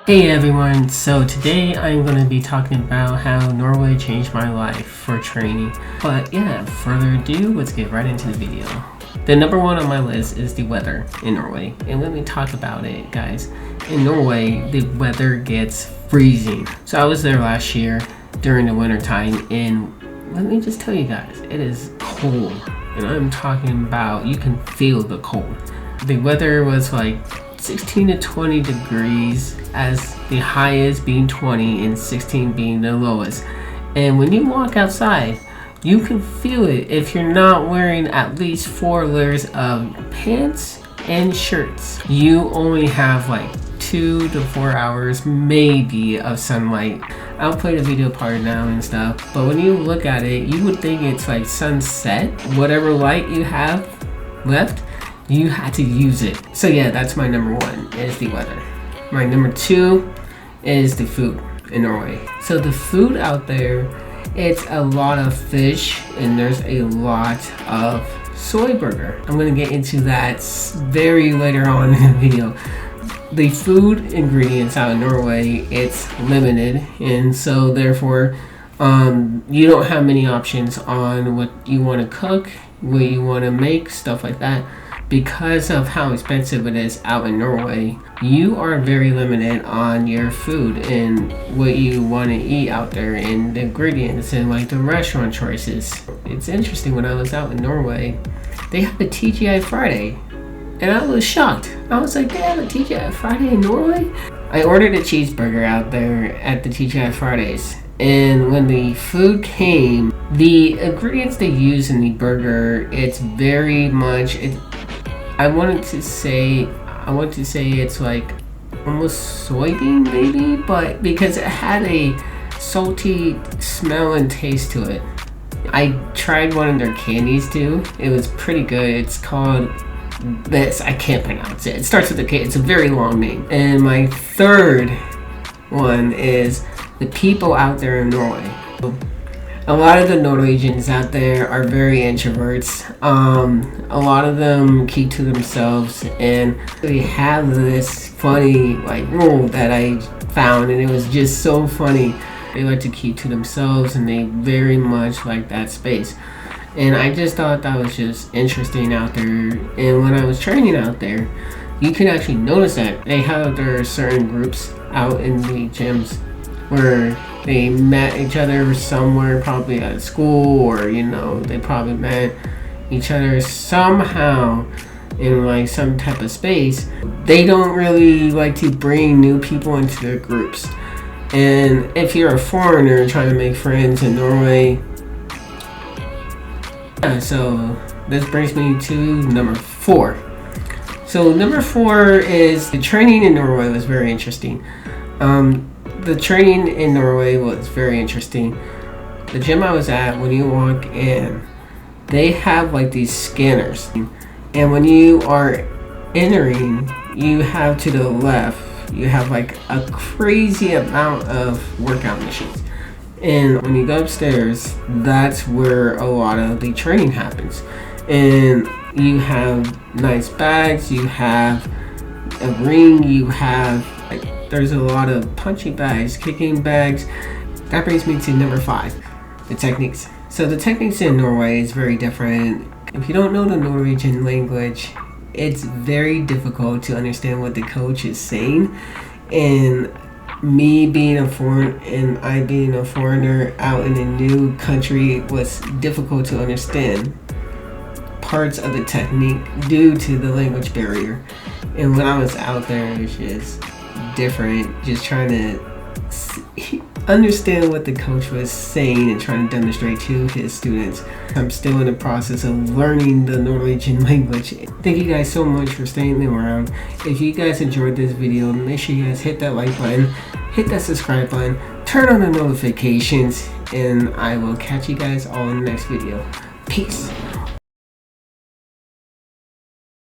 Hey everyone, so today I'm going to be talking about how Norway changed my life for training. But yeah, further ado, let's get right into the video. The number one on my list is the weather in Norway. And let me talk about it, guys. In Norway, the weather gets freezing. So I was there last year during the winter time, and let me just tell you guys, it is cold. And I'm talking about, you can feel the cold. The weather was like 16 to 20 degrees, as the highest being 20 and 16 being the lowest. And when you walk outside, you can feel it if you're not wearing at least 4 layers of pants and shirts. You only have like 2 to 4 hours maybe of sunlight. I'll play the video part now and stuff, but when you look at it, you would think it's like sunset. Whatever light you have left, you had to use it. So yeah, that's my number one, is the weather. My number 2 is the food in Norway. So the food out there, it's a lot of fish and there's a lot of soy burger. I'm gonna get into that very later on in the video. The food ingredients out in Norway, it's limited, and so therefore you don't have many options on what you want to cook, what you want to make, stuff like that. Because of how expensive it is out in Norway, you are very limited on your food and what you want to eat out there, and the ingredients and like the restaurant choices. It's interesting, when I was out in Norway, they have a TGI Friday, and I was shocked. I was like, they have a TGI Friday in Norway? I ordered a cheeseburger out there at the TGI Fridays, and when the food came, the ingredients they use in the burger, it's very much, I want to say it's like almost soybean maybe, but because it had a salty smell and taste to it. I tried one of their candies too. It was pretty good. It's called this, I can't pronounce it. It starts with a K. It's a very long name. And my third one is the people out there in Norway. A lot of the Norwegians out there are very introverts. A lot of them keep to themselves, and they have this funny like rule that I found, and it was just so funny. They like to keep to themselves, and they very much like that space. And I just thought that was just interesting out there. And when I was training out there, you can actually notice that they have their certain groups out in the gyms where they met each other somewhere, probably at school, or they probably met each other somehow in like some type of space. They don't really like to bring new people into their groups. And if you're a foreigner trying to make friends in Norway, so this brings me to number 4. So number 4 is the training in Norway was very interesting. The training in Norway was very interesting. The gym I was at, when you walk in, they have like these scanners, and when you are entering, you have to the left, you have like a crazy amount of workout machines. And when you go upstairs, that's where a lot of the training happens. And you have nice bags, you have a ring, you have there's a lot of punching bags, kicking bags. That brings me to number 5, the techniques. So the techniques in Norway is very different. If you don't know the Norwegian language, it's very difficult to understand what the coach is saying. And me being a foreigner, and I being a foreigner out in a new country, was difficult to understand parts of the technique due to the language barrier. And when I was out there, it was just different, just trying to understand what the coach was saying and trying to demonstrate to his students. I'm still in the process of learning the Norwegian language. Thank you guys so much for staying around. If you guys enjoyed this video, make sure you guys hit that like button, hit that subscribe button, turn on the notifications, and I will catch you guys all in the next video. Peace.